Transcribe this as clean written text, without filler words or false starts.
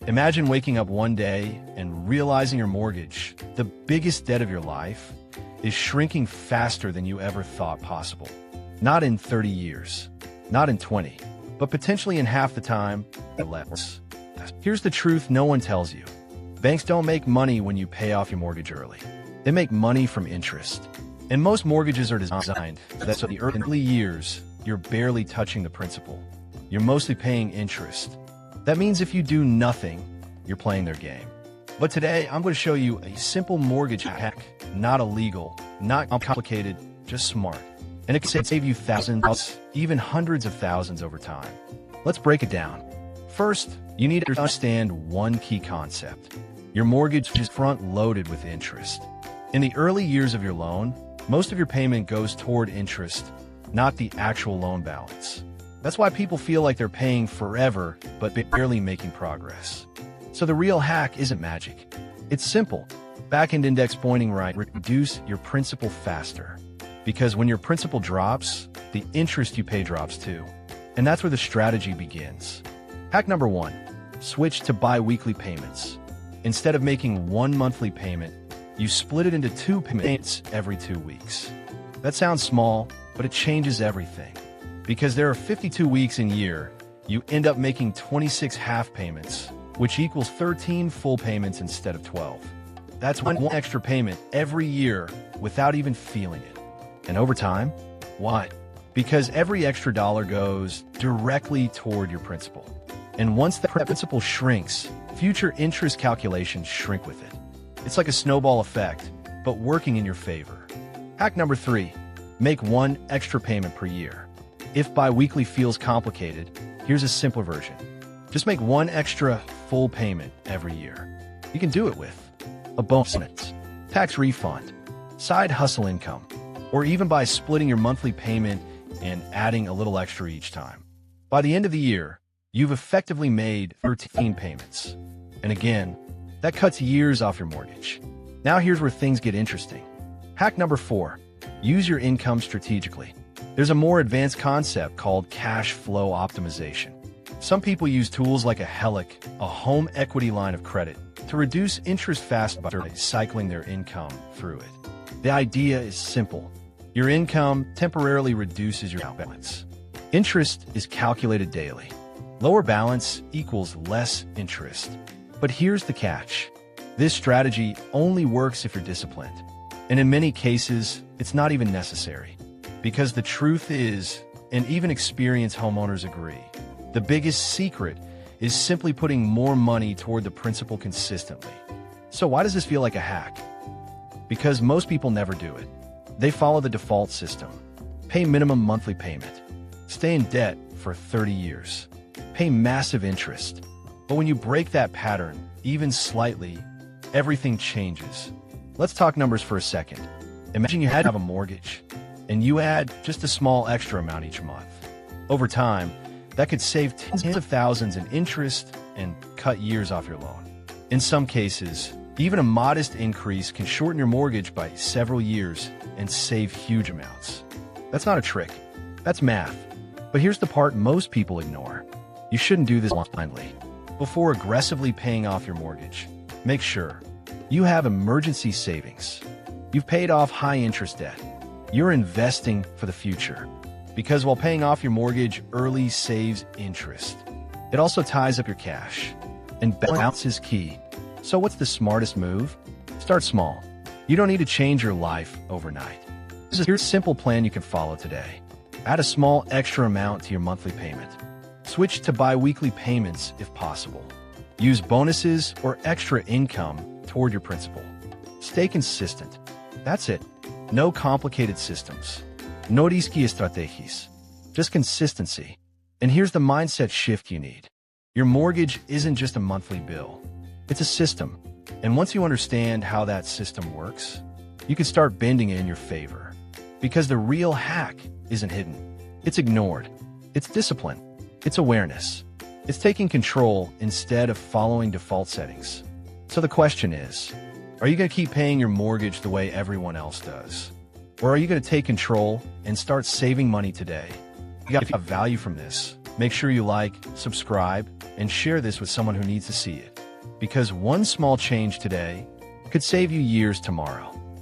Imagine waking up one day and realizing your mortgage, the biggest debt of your life, is shrinking faster than you ever thought possible. Not in 30 years, not in 20, but potentially in half the time or less. Here's the truth no one tells you. Banks don't make money when you pay off your mortgage early. They make money from interest. And most mortgages are designed that so in the early years, you're barely touching the principal. You're mostly paying interest. That means if you do nothing, you're playing their game. But today, I'm going to show you a simple mortgage hack, not illegal, not complicated, just smart. And it can save you thousands, even hundreds of thousands over time. Let's break it down. First, you need to understand one key concept. Your mortgage is front-loaded with interest. In the early years of your loan, most of your payment goes toward interest, not the actual loan balance. That's why people feel like they're paying forever, but barely making progress. So the real hack isn't magic. It's simple. Back-end index pointing right, reduce your principal faster. Because when your principal drops, the interest you pay drops too. And that's where the strategy begins. Hack number 1, switch to bi-weekly payments. Instead of making one monthly payment, you split it into 2 payments every 2 weeks. That sounds small, but it changes everything. Because there are 52 weeks in a year, you end up making 26 half payments, which equals 13 full payments instead of 12. That's one extra payment every year without even feeling it. And over time, why? Because every extra dollar goes directly toward your principal. And once the principal shrinks, future interest calculations shrink with it. It's like a snowball effect, but working in your favor. Hack number 3, make one extra payment per year. If bi-weekly feels complicated, here's a simpler version. Just make one extra full payment every year. You can do it with a bonus, tax refund, side hustle income, or even by splitting your monthly payment and adding a little extra each time. By the end of the year, you've effectively made 13 payments. And again, that cuts years off your mortgage. Now here's where things get interesting. Hack number 4, use your income strategically. There's a more advanced concept called cash flow optimization. Some people use tools like a HELOC, a home equity line of credit, to reduce interest fast by cycling their income through it. The idea is simple. Your income temporarily reduces your balance. Interest is calculated daily. Lower balance equals less interest. But here's the catch. This strategy only works if you're disciplined. And in many cases, it's not even necessary. Because the truth is, and even experienced homeowners agree, the biggest secret is simply putting more money toward the principal consistently. So why does this feel like a hack? Because most people never do it. They follow the default system. Pay minimum monthly payment. Stay in debt for 30 years. Pay massive interest. But when you break that pattern, even slightly, everything changes. Let's talk numbers for a second. Imagine you had to have a mortgage, and you add just a small extra amount each month. Over time, that could save tens of thousands in interest and cut years off your loan. In some cases, even a modest increase can shorten your mortgage by several years and save huge amounts. That's not a trick. That's math. But here's the part most people ignore. You shouldn't do this blindly. Before aggressively paying off your mortgage, make sure you have emergency savings. You've paid off high-interest debt. You're investing for the future. Because while paying off your mortgage early saves interest, it also ties up your cash. And balance is key. So what's the smartest move? Start small. You don't need to change your life overnight. Here's a simple plan you can follow today. Add a small extra amount to your monthly payment. Switch to bi-weekly payments if possible. Use bonuses or extra income toward your principal. Stay consistent. That's it. No complicated systems. No risky estrategies. Just consistency. And here's the mindset shift you need. Your mortgage isn't just a monthly bill. It's a system. And once you understand how that system works, you can start bending it in your favor. Because the real hack isn't hidden. It's ignored. It's discipline. It's awareness. It's taking control instead of following default settings. So the question is, are you going to keep paying your mortgage the way everyone else does? Or are you going to take control and start saving money today? If you got value from this, make sure you like, subscribe, and share this with someone who needs to see it. because one small change today could save you years tomorrow.